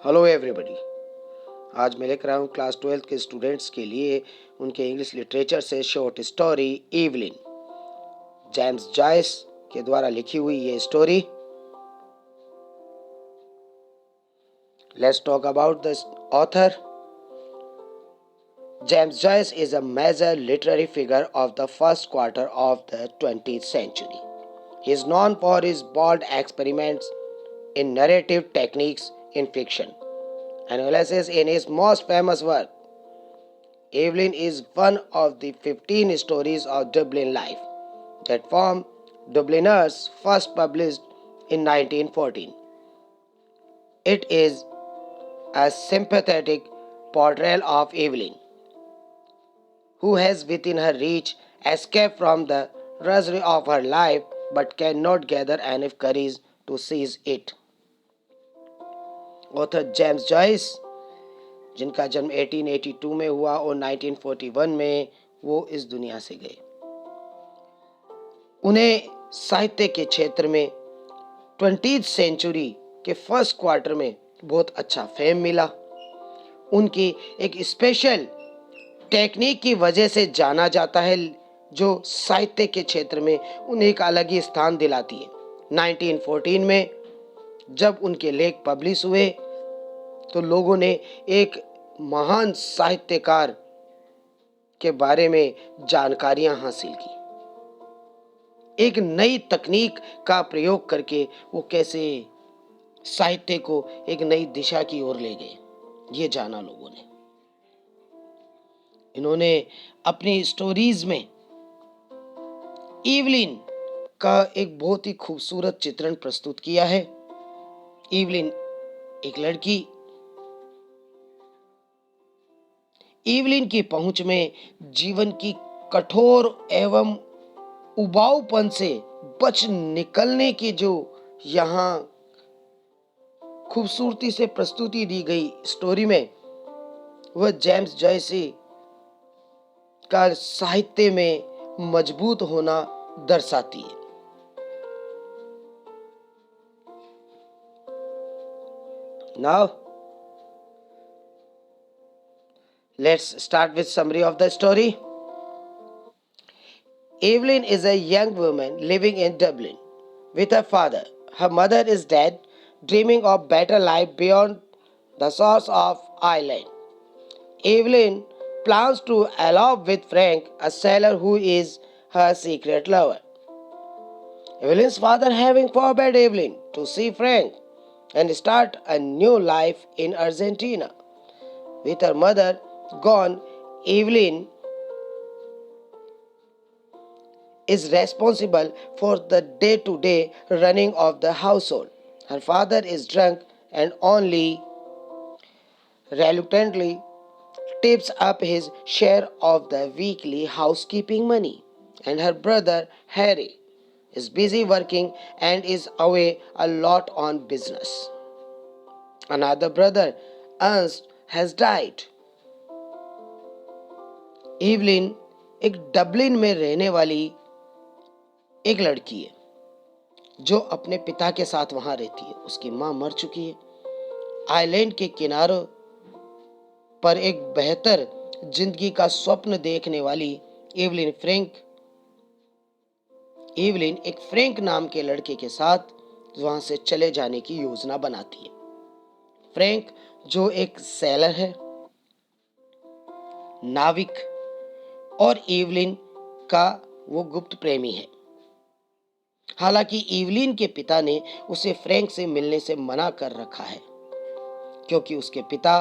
Hello everybody. आज मैं लेकर आया हूँ क्लास 12 के स्टूडेंट्स के लिए उनके इंग्लिश लिटरेचर से शॉर्ट स्टोरी ईवलिन, जेम्स जॉयस के द्वारा लिखी हुई ये story. Let's talk about the author. James Joyce is a major literary figure of the first quarter of the 20th century. He is known for his bold experiments in narrative techniques in fiction. Analysis in his most famous work, Evelyn, is one of the 15 stories of Dublin life that form Dubliners first published in 1914. It is a sympathetic portrayal of Evelyn, who has within her reach escaped from the drudgery of her life but cannot gather enough courage to seize it. Author James Joyce, जिनका जन्म 1882 में हुआ और 1941 में वो इस दुनिया से गए, उन्हें साहित्य के क्षेत्र में 20th सेंचुरी के फर्स्ट क्वार्टर में बहुत अच्छा फेम मिला। उनकी एक स्पेशल टेक्निक की वजह से जाना जाता है, जो साहित्य के क्षेत्र में उन्हें एक अलग ही स्थान दिलाती है। 1914 में जब उनके लेख पब्लिश हुए तो लोगों ने एक महान साहित्यकार के बारे में जानकारियां हासिल की। एक नई तकनीक का प्रयोग करके वो कैसे साहित्य को एक नई दिशा की ओर ले गए, ये जाना लोगों ने। इन्होंने अपनी स्टोरीज में ईवलिन का एक बहुत ही खूबसूरत चित्रण प्रस्तुत किया है। ईवलिन एक लड़की, ईवलिन की पहुंच में जीवन की कठोर एवं उबाऊपन से बच निकलने की जो यहाँ खूबसूरती से प्रस्तुति दी गई स्टोरी में, वह जेम्स जॉयस का साहित्य में मजबूत होना दर्शाती है। Now, let's start with summary of the story. Evelyn is a young woman living in Dublin with her father. Her mother is dead, dreaming of better life beyond the shores of Ireland. Evelyn plans to elope with Frank, a sailor who is her secret lover. Evelyn's father having forbade Evelyn to see Frank and start a new life in Argentina. With her mother gone, Evelyn is responsible for the day-to-day running of the household. Her father is drunk and only reluctantly tips up his share of the weekly housekeeping money, and her brother Harry is busy working and is away a lot on business. Another brother, Ernst, has died. Evelyn एक Dublin में रहने वाली एक लड़की है जो अपने पिता के साथ वहां रहती है। उसकी मां मर चुकी है। आइलैंड के किनारों पर एक बेहतर जिंदगी का स्वप्न देखने वाली एवलिन एक फ्रैंक नाम के लड़के के साथ वहां से चले जाने की योजना बनाती है। फ्रैंक जो एक सेलर है, नाविक, और एवलिन का वो गुप्त प्रेमी है। हालांकि एवलिन के पिता ने उसे फ्रैंक से मिलने से मना कर रखा है, क्योंकि उसके पिता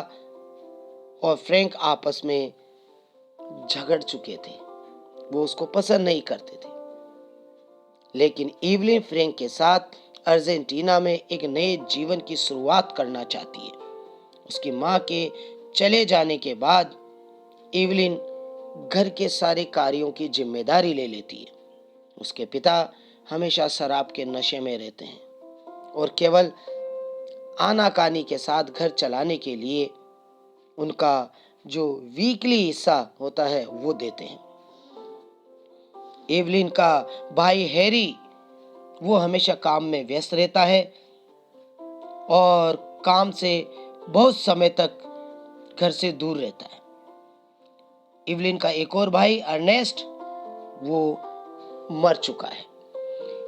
और फ्रैंक आपस में झगड़ चुके थे। वो उसको पसंद नहीं करते थे। लेकिन एवलिन फ्रैंक के साथ अर्जेंटीना में एक नए जीवन की शुरुआत करना चाहती है। उसकी मां के चले जाने के बाद एवलिन घर के सारे कार्यों की जिम्मेदारी ले लेती है। उसके पिता हमेशा शराब के नशे में रहते हैं और केवल आनाकानी के साथ घर चलाने के लिए उनका जो वीकली हिस्सा होता है वो देते हैं। एवलिन का भाई हैरी वो हमेशा काम में व्यस्त रहता है और काम से बहुत समय तक घर से दूर रहता है। इवलिन का एक और भाई अर्नेस्ट, वो मर चुका है।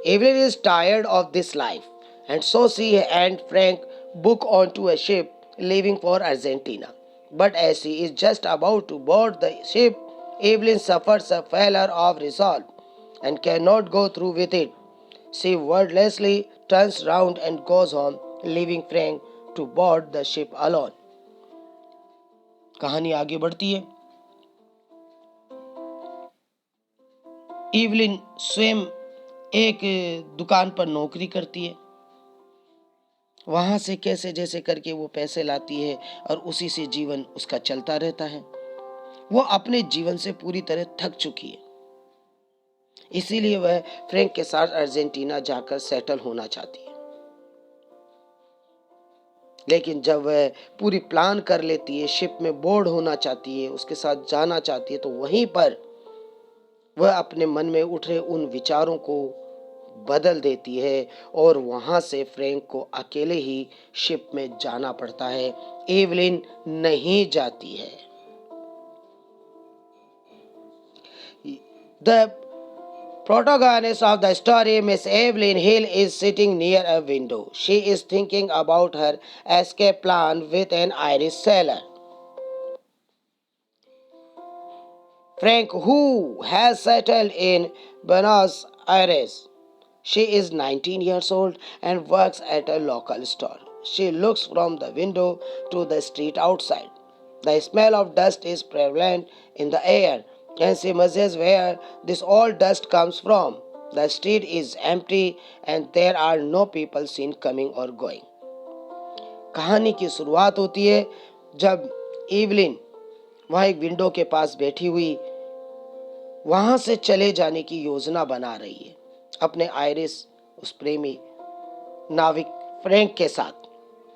Evelyn is tired of this life, and so she and Frank book onto a ship leaving for Argentina. But as she is just about to board the ship, Evelyn suffers a failure of resolve and cannot go through with it. She wordlessly turns round and goes home, leaving Frank to board the ship alone. कहानी आगे बढ़ती है। Evelyn स्वयं एक दुकान पर नौकरी करती है। वहां से कैसे जैसे करके वो पैसे लाती है और उसी से जीवन उसका चलता रहता है। वो अपने जीवन से पूरी तरह थक चुकी है, इसीलिए वह फ्रैंक के साथ अर्जेंटीना जाकर सेटल होना चाहती है। लेकिन जब वह पूरी प्लान कर लेती है, शिप में बोर्ड होना चाहती है, उसके साथ जाना चाहती है, तो वहीं पर वह अपने मन में उठ रहे उन विचारों को बदल देती है और वहां से फ्रैंक को अकेले ही शिप में जाना पड़ता है। एवलिन नहीं जाती है। The protagonist of the story, Miss Evelyn Hill, is sitting near a window. She is thinking about her escape plan with an Irish sailor, Frank, who has settled in Buenos Aires. She is 19 years old and works at a local store. She looks from the window to the street outside. The smell of dust is prevalent in the air, and she musses where this all dust comes from. The street is empty and there are no people seen coming or going. कहानी की शुरुआत होती है जब Evelyn वहां एक window के पास बैठी हुई वहां से चले जाने की योजना बना रही है अपने आयरिस उस प्रेमी नाविक फ्रैंक के साथ,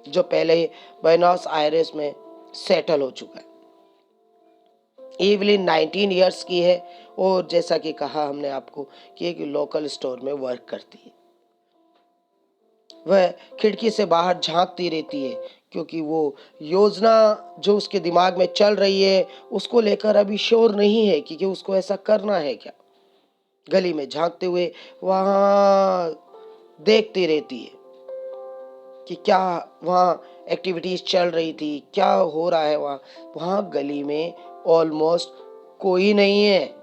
जो पहले ही बुएनोस आयरेस में सेटल हो चुका है। इवलिन 19 इयर्स की है और जैसा कि कहा हमने आपको कि एक लोकल स्टोर में वर्क करती है। वह खिड़की से बाहर झांकती रहती है क्योंकि वो योजना जो उसके दिमाग में चल रही है उसको लेकर अभी श्योर नहीं है कि उसको ऐसा करना है क्या। गली में झांकते हुए वहां देखती रहती है कि क्या वहाँ एक्टिविटीज चल रही थी, क्या हो रहा है वहाँ। वहाँ गली में ऑलमोस्ट कोई नहीं है,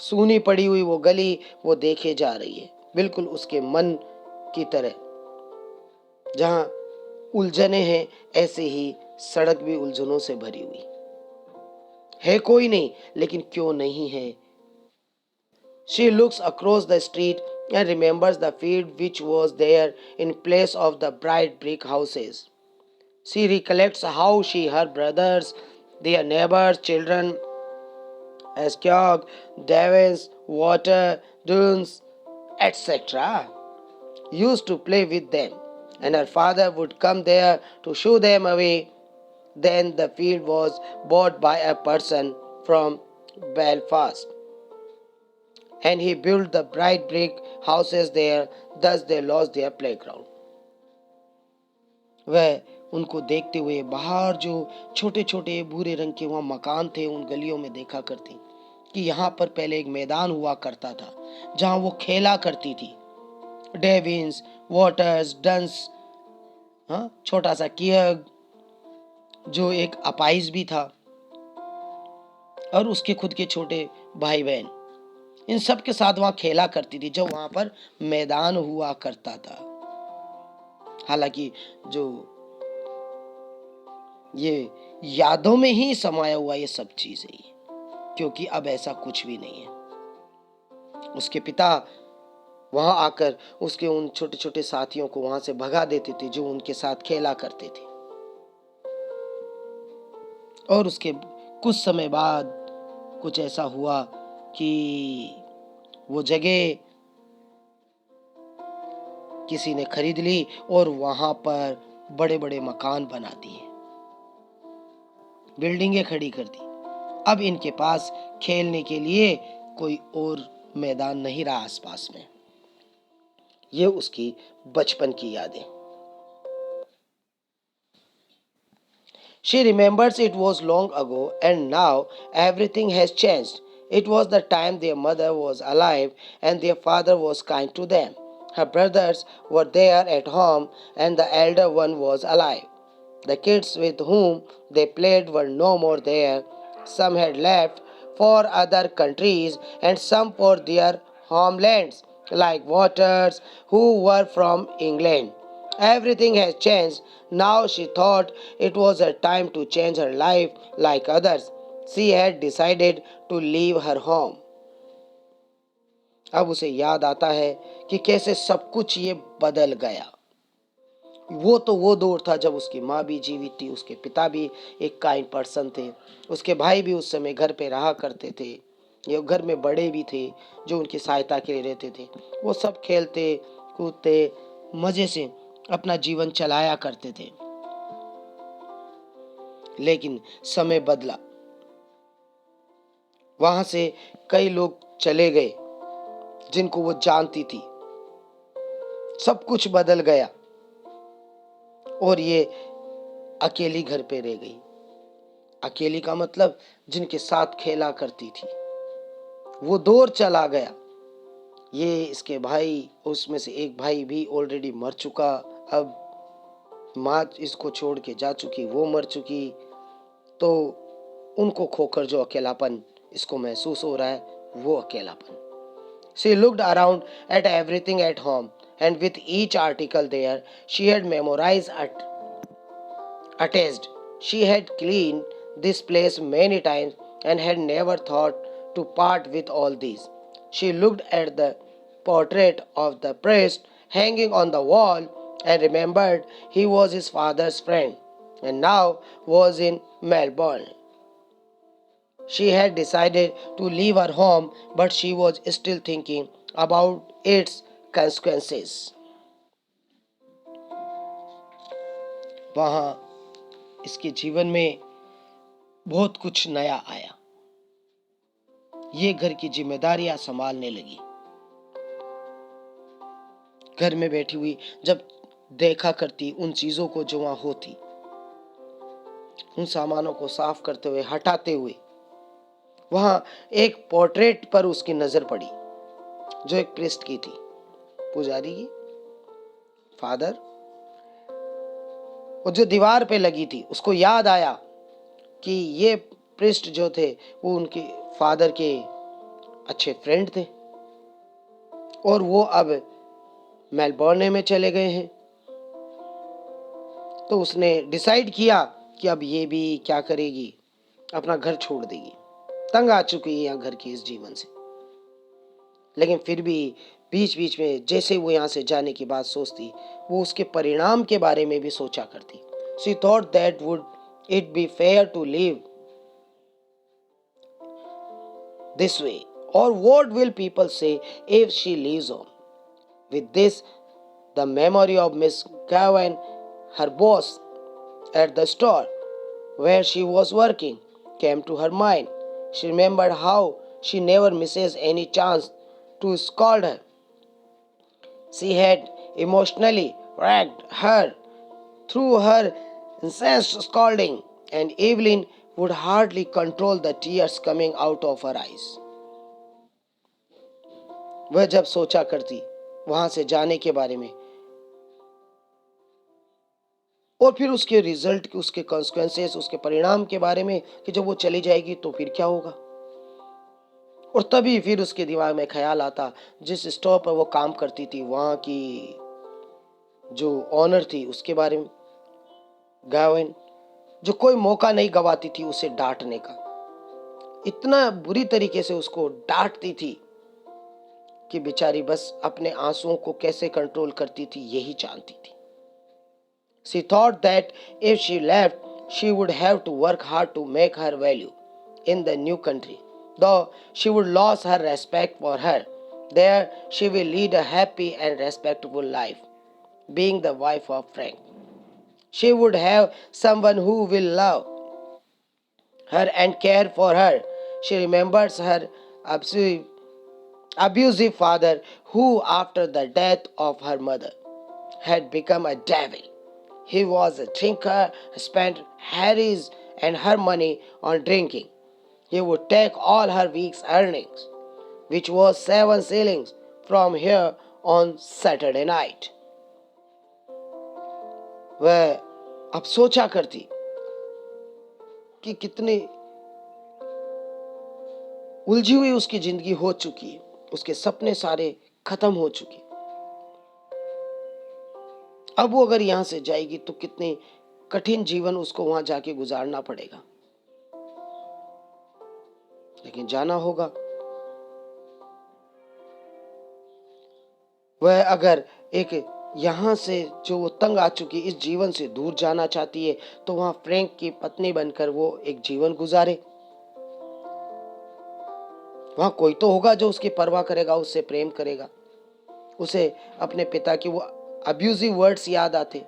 सूनी पड़ी हुई वो गली वो देखे जा रही है, बिल्कुल उसके मन की तरह। जहाँ उलझने हैं ऐसे ही सड़क भी उलझनों से भरी हुई है। कोई नहीं, लेकिन क्यों नहीं है। She looks across the street and remembers the field which was there in place of the bright brick houses. She recollects how she, her brothers, their neighbors, children, Ascog, Davins, Water, Dunes, etc., used to play with them, and her father would come there to shoo them away. Then the field was bought by a person from Belfast, and he built the bright brick houses there, thus they lost their playground. वह उनको देखते हुए बाहर जो छोटे छोटे भूरे रंग के वहाँ मकान थे उन गलियों में देखा करती कि यहाँ पर पहले एक मैदान हुआ करता था जहाँ वो खेला करती थी। डेविन्स, वॉटर्स, डंस, हाँ, छोटा सा कियग जो एक अपाइज भी था, और उसके खुद के छोटे भाई बहन, इन सब के साथ वहाँ खेला करती थी जब वहाँ पर मैदान हुआ करता था। हालांकि जो ये यादों में ही समाया हुआ ये सब चीजें, क्योंकि अब ऐसा कुछ भी नहीं है। उसके पिता वहां आकर उसके उन छोटे छोटे साथियों को वहां से भगा देते थे जो उनके साथ खेला करते थे। और उसके कुछ समय बाद कुछ ऐसा हुआ कि वो जगह किसी ने खरीद ली और वहां पर बड़े बड़े मकान बना दिए, बिल्डिंगें खड़ी कर दी। अब इनके पास खेलने के लिए कोई और मैदान नहीं रहा आसपास में। ये उसकी बचपन की यादें। She remembers it was long ago and now everything has changed. It was the time their mother was alive and their father was kind to them. Her brothers were there at home and the elder one was alive. The kids with whom they played were no more there. Some had left for other countries and some for their homelands, like Waters, who were from England. Everything has changed. Now she thought it was her time to change her life like others. She had decided to leave her home. अब उसे याद आता है कि कैसे सब कुछ ये बदल गया। वो दौर था जब उसकी माँ भी जीवित थी, उसके पिता भी एक काइंड पर्सन थे, उसके भाई भी उस समय घर पे रहा करते थे, ये घर में बड़े भी थे जो उनकी सहायता के लिए रहते थे। वो सब खेलते कूदते मजे से अपना जीवन चलाया करते थे। लेकिन समय बदला, वहां से कई लोग चले गए जिनको वो जानती थी। सब कुछ बदल गया और ये अकेली घर पे रह गई। अकेली का मतलब जिनके साथ खेला करती थी। वो दौर चला गया। ये इसके भाई, उसमें से एक भाई भी ऑलरेडी मर चुका। अब माँ इसको छोड़ के जा चुकी, वो मर चुकी। तो उनको खोकर जो अकेलापन इसको महसूस हो रहा है, वो अकेलापन। She looked around at everything at home, and with each article there, she had memorized attached. She had cleaned this place many times and had never thought to part with all these. She looked at the portrait of the priest hanging on the wall and remembered he was his father's friend and now was in Melbourne. She had decided to leave her home, but she was still thinking about its consequences. वहाँ इसके जीवन में बहुत कुछ नया आया। ये घर की जिम्मेदारियां संभालने लगी। घर में बैठी हुई जब देखा करती उन चीजों को जो वहां होती, उन सामानों को साफ करते हुए, हटाते हुए, वहां एक पोर्ट्रेट पर उसकी नजर पड़ी जो एक प्रिस्ट की थी, पुजारी की, फादर। वो जो दीवार पे लगी थी, उसको याद आया कि ये प्रिस्ट जो थे वो उनके फादर के अच्छे फ्रेंड थे और वो अब मेलबर्न में चले गए हैं। तो उसने डिसाइड किया कि अब ये भी क्या करेगी, अपना घर छोड़ देगी। तंग आ चुकी है यहाँ घर के इस जीवन से। लेकिन फिर भी बीच बीच में जैसे वो यहाँ से जाने की बात सोचती, वो उसके परिणाम के बारे में भी सोचा करती। She thought that would it be fair to live this way, or what will people say if she leaves on? With this, the memory of Miss Gowan, her boss at the store where she was working, came to her mind. She remembered how she never misses any chance to scold her. She had emotionally wrecked her through her incessant scolding, and Evelyn would hardly control the tears coming out of her eyes. वह जब सोचा करती वहां से जाने के बारे में और फिर उसके रिजल्ट, उसके कॉन्सिक्वेंसेस, उसके परिणाम के बारे में कि जब वो चली जाएगी तो फिर क्या होगा। और तभी फिर उसके दिमाग में ख्याल आता, जिस स्टोर पर वो काम करती थी वहां की जो ऑनर थी उसके बारे में, गावेन, जो कोई मौका नहीं गवाती थी उसे डांटने का। इतना बुरी तरीके से उसको डांटती थी कि बेचारी बस अपने आंसुओं को कैसे कंट्रोल करती थी यही जानती थी। She thought that if she left, she would have to work hard to make her value in the new country. Though she would lose her respect for her, there she will lead a happy and respectable life, being the wife of Frank. She would have someone who will love her and care for her. She remembers her abusive father, who, after the death of her mother, had become a devil. He was a drinker, spent Harry's and her money on drinking. He would take all her week's earnings, which was 7 shillings, from here on Saturday night. वह अब सोचा करती कि कितनी उलझी हुई उसकी जिंदगी हो चुकी है, उसके सपने सारे खत्म हो चुके। अब वो अगर यहां से जाएगी तो कितने कठिन जीवन उसको वहां जाके गुजारना पड़ेगा, लेकिन जाना होगा। वह अगर एक यहां से जो वो तंग आ चुकी इस जीवन से दूर जाना चाहती है तो वहां फ्रैंक की पत्नी बनकर वो एक जीवन गुजारे। वहां कोई तो होगा जो उसकी परवाह करेगा, उससे प्रेम करेगा। उसे अपने पिता के वो अब्यूजिव वर्ड्स याद आते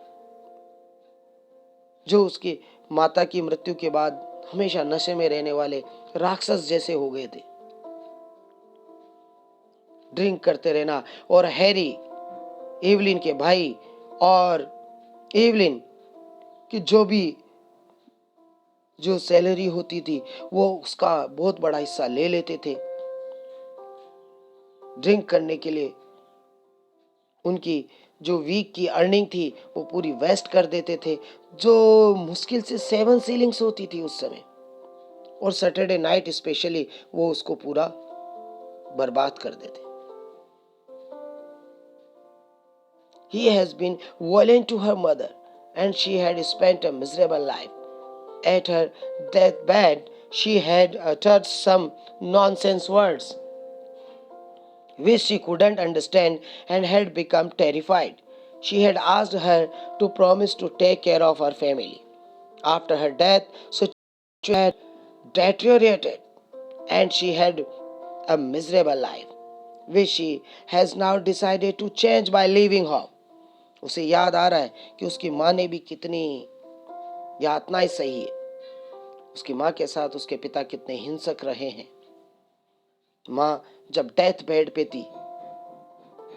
जो उसकी माता की मृत्यु के बाद हमेशा नशे में रहने वाले राक्षस जैसे हो गए थे। ड्रिंक करते रहना, और हैरी एवलिन के भाई और एवलिन की जो सैलरी होती थी वो उसका बहुत बड़ा हिस्सा ले लेते थे। ड्रिंक करने के लिए उनकी जो वीक की अर्निंग थी वो पूरी वेस्ट कर देते थे, जो मुश्किल से 7 shillings होती थी उस समय, और सैटरडे नाइट स्पेशली वो उसको पूरा बर्बाद कर देते। He has been violent to her mother and she had spent a miserable life. At her deathbed, she had uttered some nonsense words which she couldn't understand and had become terrified. She had asked her to promise to take care of her family. After her death, situation had deteriorated and she had a miserable life, which she has now decided to change by leaving home. उसे याद आ रहा है कि उसकी माँ ने भी कितनी यातनाएं सही है, उसकी माँ के साथ उसके पिता कितने हिंसक रहे हैं। माँ जब डेथ बेड पे थी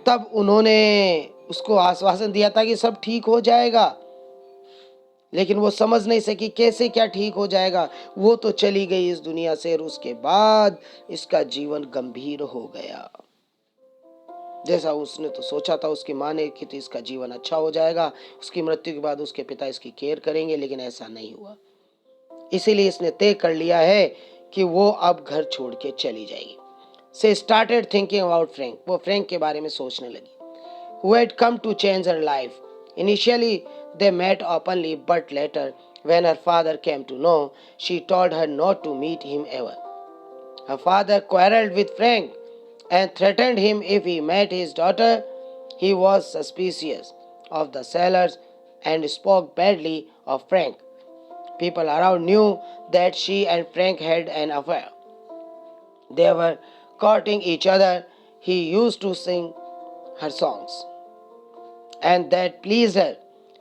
तब उन्होंने उसको आश्वासन दिया था कि सब ठीक हो जाएगा, लेकिन वो समझ नहीं सकी कैसे क्या ठीक हो जाएगा। वो तो चली गई इस दुनिया से और उसके बाद इसका जीवन गंभीर हो गया। जैसा उसने तो सोचा था उसकी माँ ने कि इसका जीवन अच्छा हो जाएगा, उसकी मृत्यु के बाद उसके पिता इसकी केयर करेंगे, लेकिन ऐसा नहीं हुआ। इसीलिए इसने तय कर लिया है कि वो अब घर छोड़ के चली जाएगी। से स्टार्टेड थिंकिंग अबाउट फ्रैंक, वो फ्रैंक के बारे में सोचने लगी, who had come to change her life. Initially, they met openly, but later, when her father came to know, she told her not to meet him ever. Her father quarreled with Frank and threatened him if he met his daughter. He was suspicious of the sailors and spoke badly of Frank. People around knew that she and Frank had an affair. They were courting each other. He used to sing her songs, and that pleased her.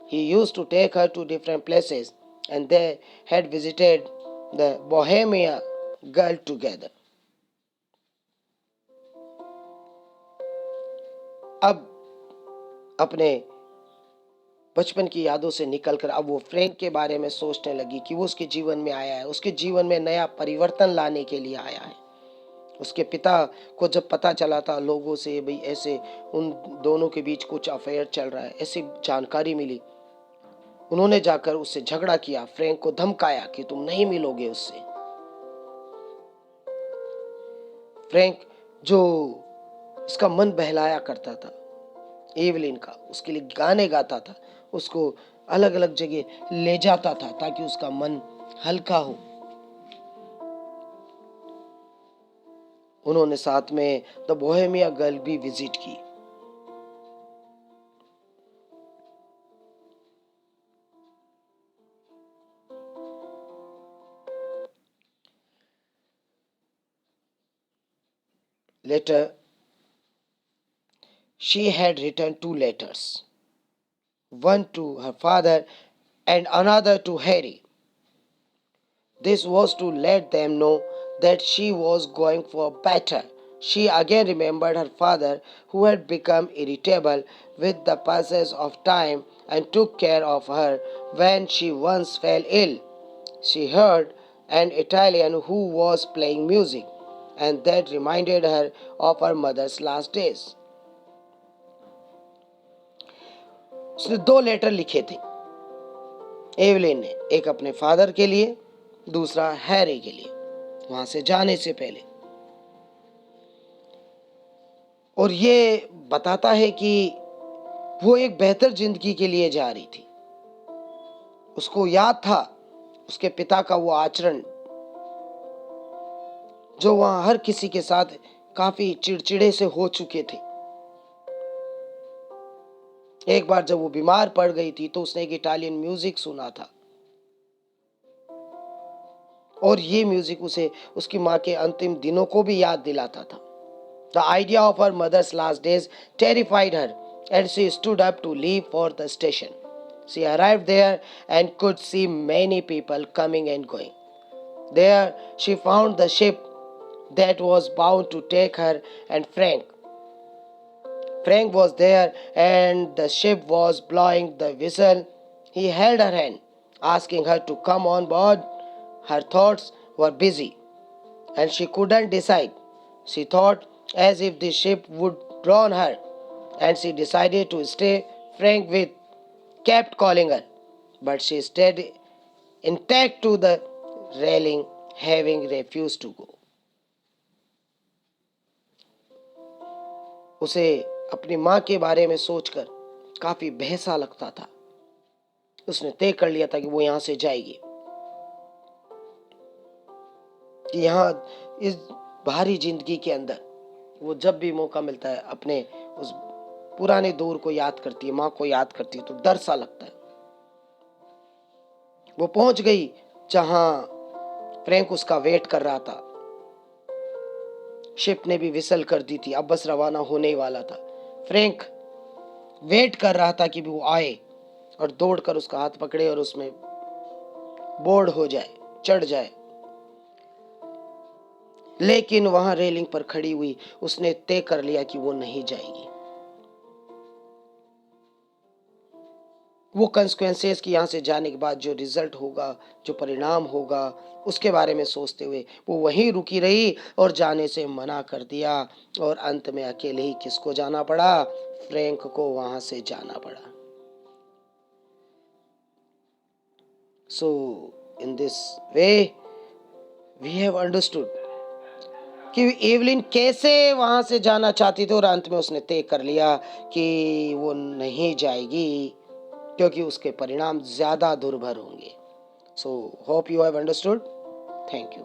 He used to take her to different places, and they had visited the Bohemia girl together. अब अपने बचपन की यादों से निकलकर अब वो Frank के बारे में सोचने लगी कि वो उसके जीवन में आया है, उसके जीवन में नया परिवर्तन लाने के लिए आया है। उसके पिता को जब पता चला था लोगों से भाई ऐसे उन दोनों के बीच कुछ अफेयर चल रहा है, ऐसी जानकारी मिली, उन्होंने जाकर उससे झगड़ा किया, फ्रैंक को धमकाया कि तुम नहीं मिलोगे उससे। फ्रैंक जो इसका मन बहलाया करता था, एवलिन का, उसके लिए गाने गाता था, उसको अलग अलग जगह ले जाता था ताकि उसका मन हल्का हो। उन्होंने साथ में द बोहेमिया गर्ल भी विजिट की। Later, she had written 2 letters, one to her father and another to Harry. This was to let them know that she was going for better. She again remembered her father, who had become irritable with the passage of time and took care of her when she once fell ill. She heard an Italian who was playing music, and that reminded her of her mother's last days. उसने 2 letter लिखे थे Evelyn ने, एक अपने father के लिए, दूसरा Harry के लिए, वहां से जाने से पहले। और ये बताता है कि वो एक बेहतर जिंदगी के लिए जा रही थी। उसको याद था उसके पिता का वो आचरण, जो वहां हर किसी के साथ काफी चिड़चिड़े से हो चुके थे। एक बार जब वो बीमार पड़ गई थी तो उसने एक इटालियन म्यूजिक सुना था, और ये म्यूजिक उसे उसकी माँ के अंतिम दिनों को भी याद दिलाता था। The idea of her mother's last days terrified her, and she stood up to leave for the station. She arrived there and could see many people coming and going. There she found the ship that was bound to take her and Frank. Frank was there and the ship was blowing the whistle. He held her hand, asking her to come on board. Her thoughts were busy and she couldn't decide. She thought as if the ship would drown her, and she decided to stay. Frank with kept calling her, but she stayed intact to the railing, having refused to go. उसे अपनी माँ के बारे में सोचकर काफी बहसा लगता था। उसने तय कर लिया था कि वो यहाँ से जाएगी, कि यहाँ इस भारी जिंदगी के अंदर वो जब भी मौका मिलता है अपने उस पुराने दौर को याद करती है, माँ को याद करती है, तो डर सा लगता है। वो पहुंच गई जहां फ्रैंक उसका वेट कर रहा था। शिप ने भी विसल कर दी थी, अब बस रवाना होने ही वाला था। फ्रैंक वेट कर रहा था कि वो आए और दौड़कर उसका हाथ पकड़े और उसमें बोर्ड हो जाए, चढ़ जाए। लेकिन वहां रेलिंग पर खड़ी हुई उसने तय कर लिया कि वो नहीं जाएगी। वो कंसिक्वेंसेस कि यहाँ से जाने के बाद जो रिजल्ट होगा, जो परिणाम होगा, उसके बारे में सोचते हुए वो वहीं रुकी रही और जाने से मना कर दिया, और अंत में अकेले ही किसको जाना पड़ा? फ्रैंक को वहां से जाना पड़ा। So in this way we have understood कि एवलिन कैसे वहां से जाना चाहती थी, और अंत में उसने तय कर लिया कि वो नहीं जाएगी क्योंकि उसके परिणाम ज्यादा दुर्भर होंगे। So hope you have understood. Thank you.